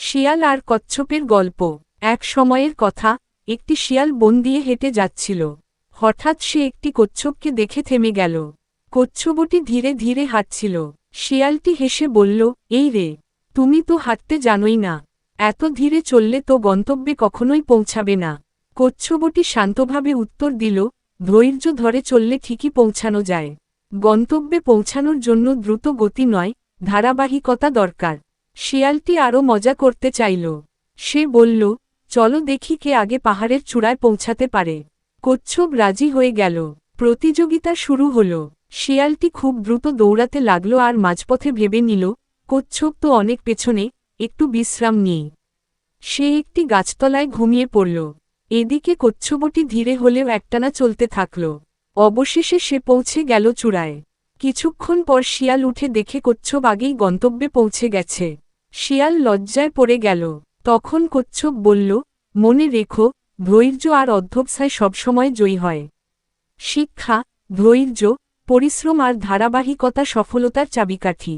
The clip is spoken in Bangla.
শিয়াল আর কচ্ছপের গল্প। এক সময়ের কথা, একটি শিয়াল বন দিয়ে হেঁটে যাচ্ছিল। হঠাৎ সে একটি কচ্ছপকে দেখে থেমে গেল। কচ্ছপটি ধীরে ধীরে হাঁটছিল। শিয়ালটি হেসে বলল, এই রে, তুমি তো হাঁটতে জানোই না, এত ধীরে চললে তো গন্তব্যে কখনোই পৌঁছাবে না। কচ্ছপটি শান্তভাবে উত্তর দিল, ধৈর্য ধরে চললে ঠিকই পৌঁছানো যায়। গন্তব্যে পৌঁছানোর জন্য দ্রুত গতি নয়, ধারাবাহিকতা দরকার। শিয়ালটি আরও মজা করতে চাইল। সে বলল, চলো দেখি কে আগে পাহাড়ের চূড়ায় পৌঁছাতে পারে। কচ্ছপ রাজি হয়ে গেল। প্রতিযোগিতা শুরু হলো। শিয়ালটি খুব দ্রুত দৌড়াতে লাগলো আর মাঝপথে ভেবে নিল, কচ্ছপ তো অনেক পেছনে, একটু বিশ্রাম নিই। সে একটি গাছতলায় ঘুমিয়ে পড়ল। এদিকে কচ্ছপটি ধীরে হলেও একটানা চলতে থাকল। অবশেষে সে পৌঁছে গেল চূড়ায়। কিছুক্ষণ পর শিয়াল উঠে দেখে কচ্ছপ আগেই গন্তব্যে পৌঁছে গেছে। শিয়াল লজ্জায় পড়ে গেল। তখন কচ্ছপ বলল, মনে রেখো, ধৈর্য আর অধ্যবসায় সবসময় জয়ী হয়। শিক্ষা, ধৈর্য, পরিশ্রম আর ধারাবাহিকতা সফলতার চাবিকাঠি।